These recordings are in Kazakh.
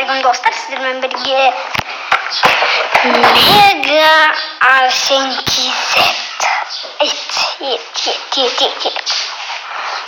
Assalamualaikum dostlar, sizlerle birlikte Mega Arsenki Evet.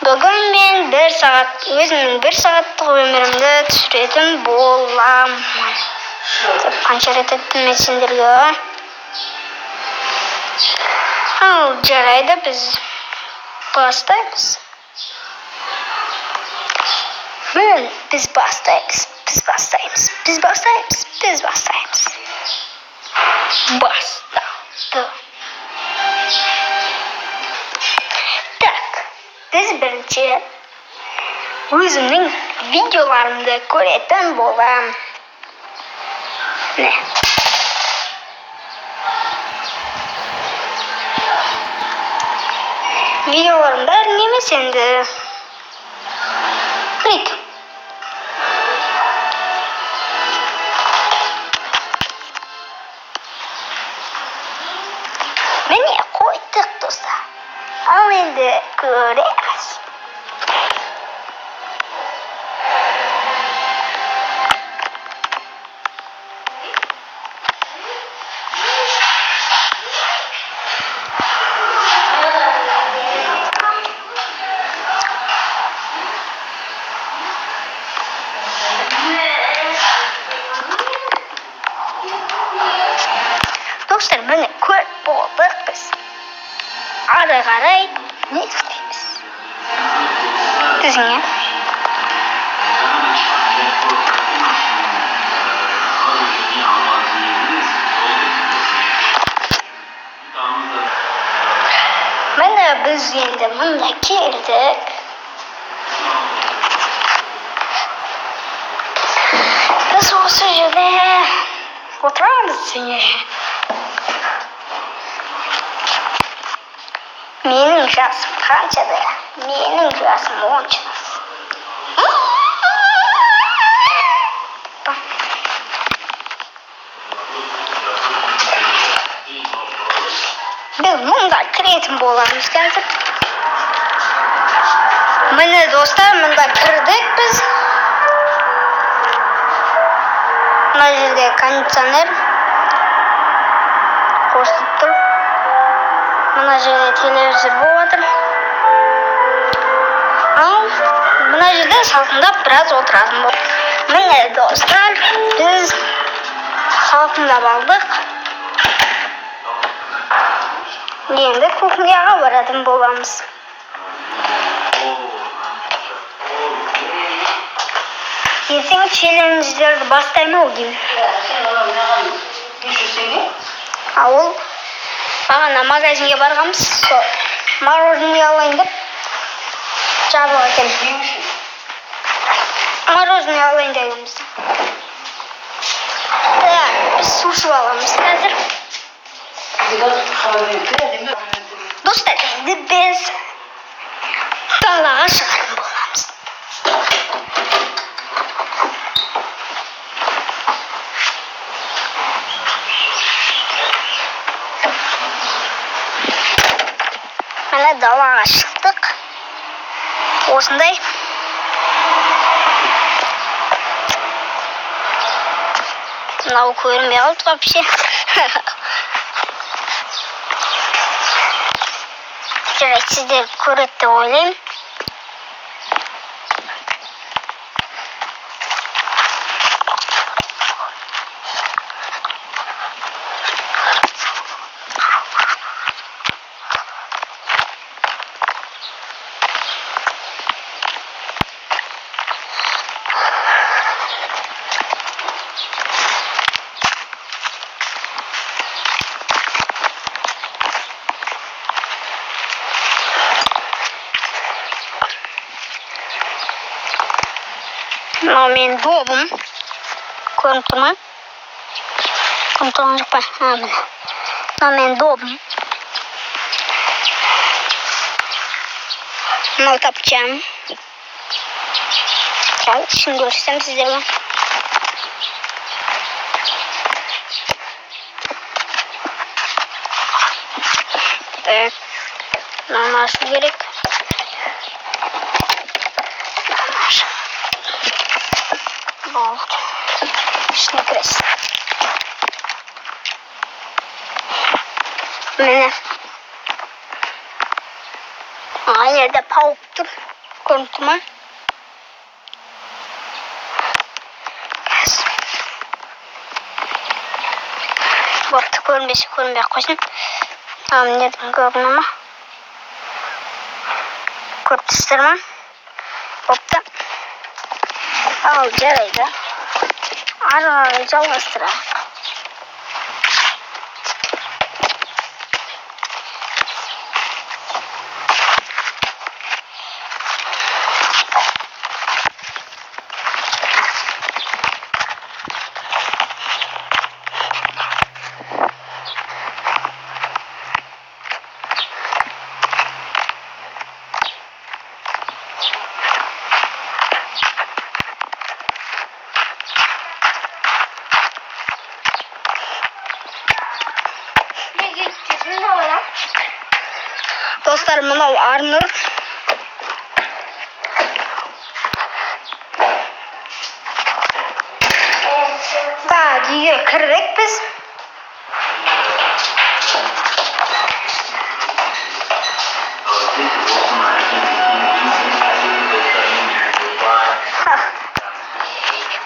Bugün ben bir saat, özümün bir saatlik ömrümde түсіретін боламын. Қанша рет айттым мен сендерге. Ал жарайды, біз бастаймыз. Biz бастаймыз. Басталды. Так, біз бірінші өзімнің видеоларымды көретін боламын. Ne? Videolarım bari neymiş şimdi? Klik. Beni koyduk dostlar. Ama şimdi göremez. Dostlar, mene ko'p bo'ldik biz. Ara qaray ne istaymiz? Bizga mana biz endi bunda keldik. Biz o'sha yerda o'tiramiz. Benim жасым қаншада? Менің жасым 10 жас. Biz мұнда кіретін боламыз қазір. Міне достар, мұнда кірдік біз. Мына жерде кондиционер қосылып тұр. Мына жерде телевизор болып жатыр. Ал мына жерде салқындап біраз отыратын болды. Міне достар, біз салқындап алдық. Енді кухняға баратын боламыз. Ертең челлендждерді бастаймын ау деймін. Ол бағана магазинге барғанбыз, мороженое алайын деп жабық екен. Мороженое алайын дегенбіз. Так, біз су ішіп аламыз қазір. Достар, енді біз далаға шығатын боламыз. Міне далаға шықтық. Осындай. Мынау көрінбей қалды вообще. Жарайды, сіздер көреді деп ойлаймын. Мынау менің добым. Көрініп тұр ма? Көрініп тұрған жоқ па? Міне. Мынау менің добым. Мынау тапчам. Şimdi görsem sizlerle. Evet. Normal su gerek. Oldu. ішіне кіресіз. Міне. Ана жерде паук тұр. Көрініп тұр ма? Бопты, көрінбесе көрінбей қойсын. Мына жерден көріне ма? Көріп тұрсыздар ма? Бопты. Ал, жарайды. Ары қарай жалғастырайық. Dostlar, mынау Арнұр. Так, үйге кірдік біз.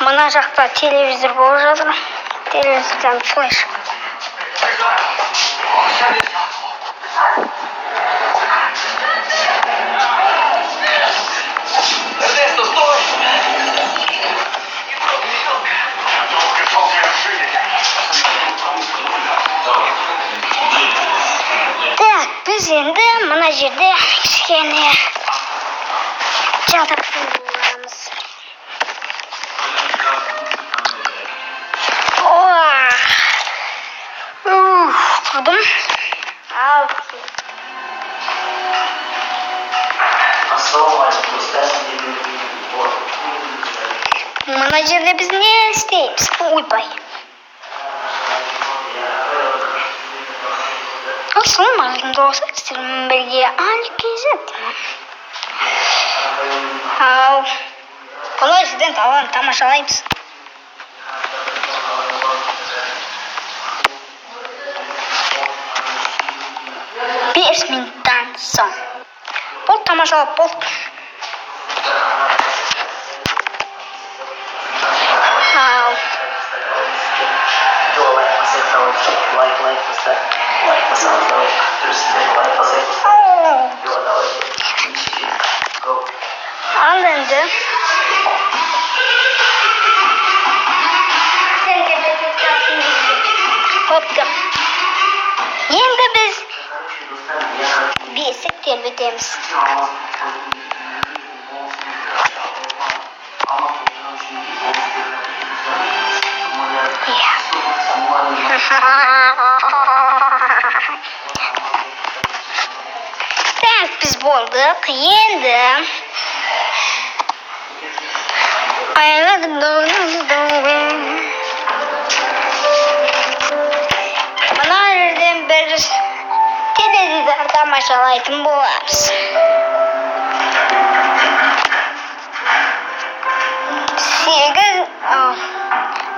Мына жақта телевизор болып жатыр. Телевизордан флеш. Так, біз енді мына жерде кішкене жалтақтың боламыз. Тұрдым. Ал. Мына жерде біз не істейміз? Ойбай. Ассалаумағалейкум достар, сіздермен бірге Али-Кейзет. Ал. Бұлай сізден тамашалаймыз. 5 минуттан соң. Бұл тамашалап болды. Ал енді Қопты. Енді біз бесік тербетеміз. Так, біз болдық. Енді мына жерден бір теледидар тамашалайтын боламыз.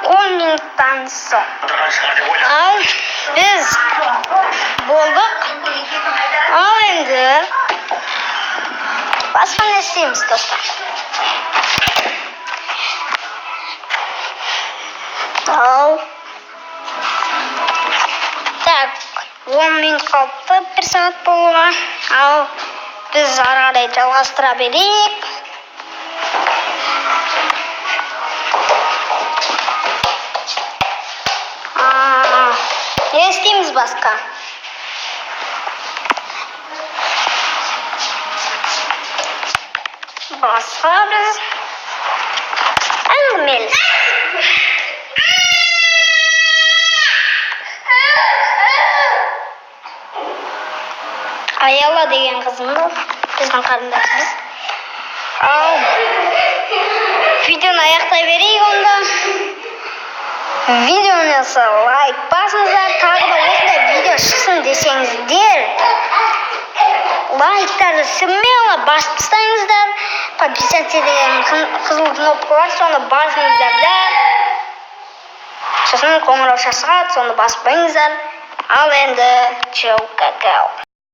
10 минуттан соң. Ал біз болдық. Ал енді басқа не істейміз, достар? Ал так, 10 минут қалды, 1 сағат болуға. Ал біз ары қарай жалғастыра берейік. Не істейміз басқа? Басқа біз әңгімелес. Аяла деген қызым бұл, біздің қарындасымыз. Ал видеоны аяқтай берейік онда. Видеоны лайк басыңыздар, тағы да осындай видео шықсын десеңіздер, лайктарды смело басып тастаңыздар. Подписаться деген қызыл кнопка бар, соны басыңыздар да. сосын қоңырау шалса соны баспаңыздар. Ал енді чау какао.